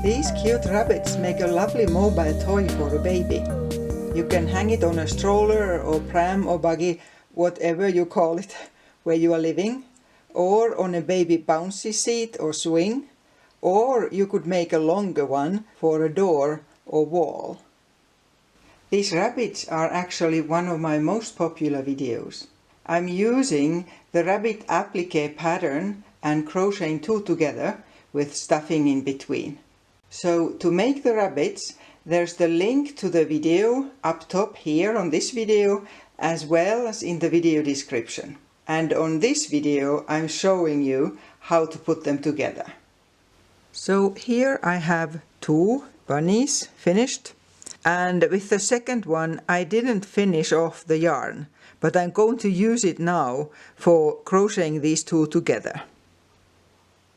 These cute rabbits make a lovely mobile toy for a baby. You can hang it on a stroller or pram or buggy, whatever you call it, where you are living, or on a baby bouncy seat or swing, or you could make a longer one for a door or wall. These rabbits are actually one of my most popular videos. I'm using the rabbit applique pattern and crocheting two together with stuffing in between. So to make the rabbits, there's the link to the video up top here on this video, as well as in the video description. And on this video I'm showing you how to put them together. So here I have two bunnies finished, and with the second one I didn't finish off the yarn, but I'm going to use it now for crocheting these two together.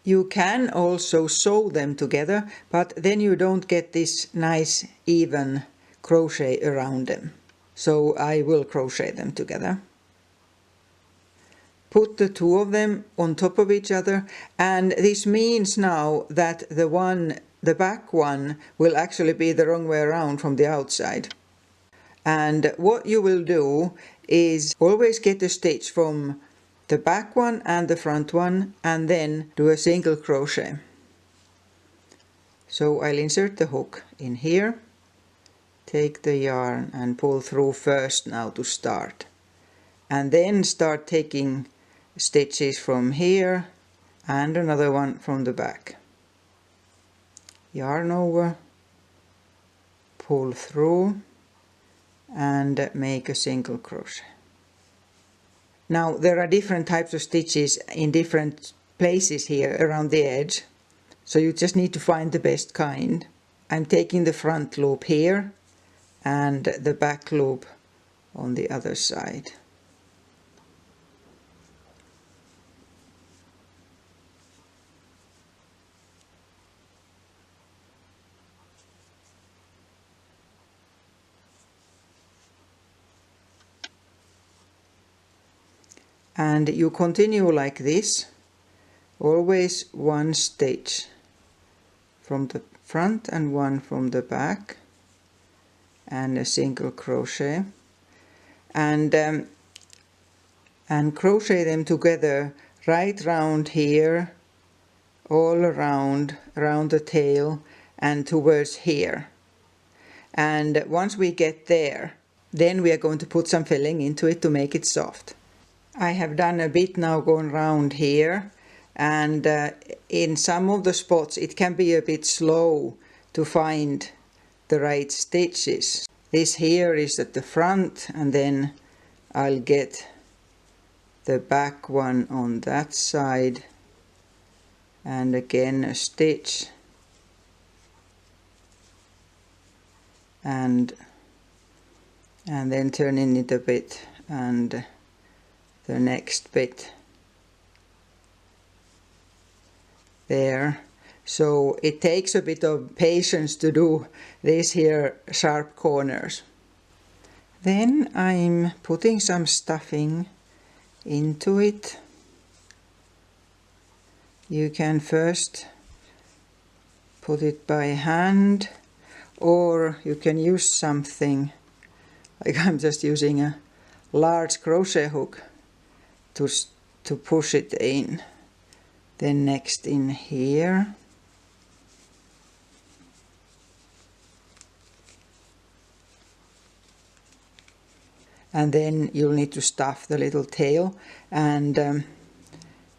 You can also sew them together, but then you don't get this nice even crochet around them. So I will crochet them together. Put the two of them on top of each other, and this means now that the back one will actually be the wrong way around from the outside. And what you will do is always get a stitch from the back one and the front one, and then do a single crochet. So I'll insert the hook in here, take the yarn and pull through first now to start, and then start taking stitches from here and another one from the back. Yarn over, pull through and make a single crochet. Now there are different types of stitches in different places here around the edge, so you just need to find the best kind. I'm taking the front loop here and the back loop on the other side. And you continue like this, always one stitch from the front and one from the back, and a single crochet, and crochet them together right round here, all around the tail and towards here. And once we get there, then we are going to put some filling into it to make it soft. I have done a bit now going round here, and in some of the spots it can be a bit slow to find the right stitches. This here is at the front, and then I'll get the back one on that side, and again a stitch, and then turning it a bit, and the next bit there. So it takes a bit of patience to do these here sharp corners. Then I'm putting some stuffing into it. You can first put it by hand, or you can use something like I'm just using a large crochet hook to push it in. Then next in here, and then you'll need to stuff the little tail, and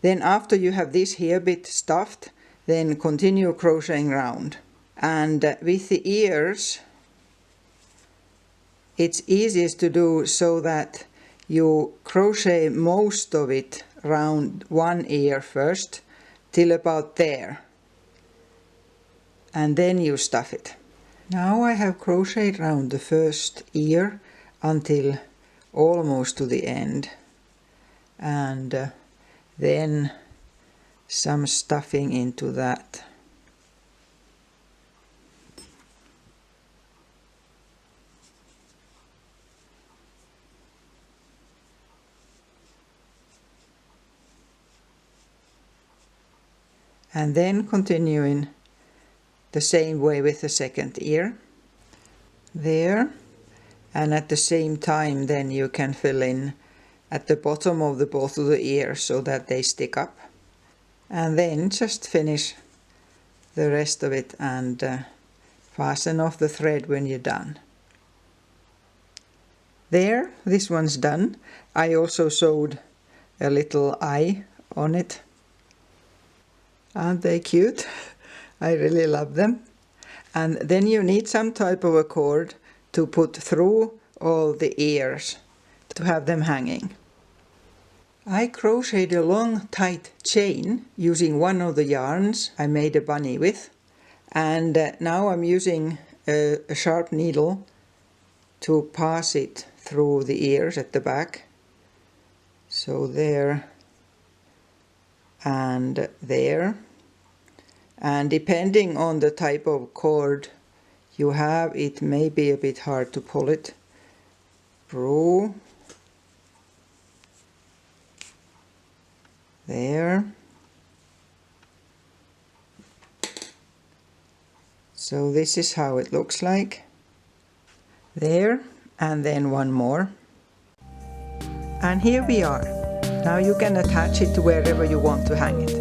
then after you have this here bit stuffed, then continue crocheting round. And with the ears it's easiest to do so that you crochet most of it round one ear first till about there, and then you stuff it. Now I have crocheted round the first ear until almost to the end, and then some stuffing into that. And then continuing The same way with the second ear. There. And at the same time then you can fill in at the bottom of both of the ears so that they stick up. And then just finish the rest of it and fasten off the thread when you're done. There, this one's done. I also sewed a little eye on it. Aren't they cute? I really love them. And then you need some type of a cord to put through all the ears to have them hanging. I crocheted a long tight chain using one of the yarns I made a bunny with, and now I'm using a sharp needle to pass it through the ears at the back. So there and there, and depending on the type of cord you have, it may be a bit hard to pull it through. There. So this is how it looks like. There, and then one more. And here we are. Now you can attach it to wherever you want to hang it.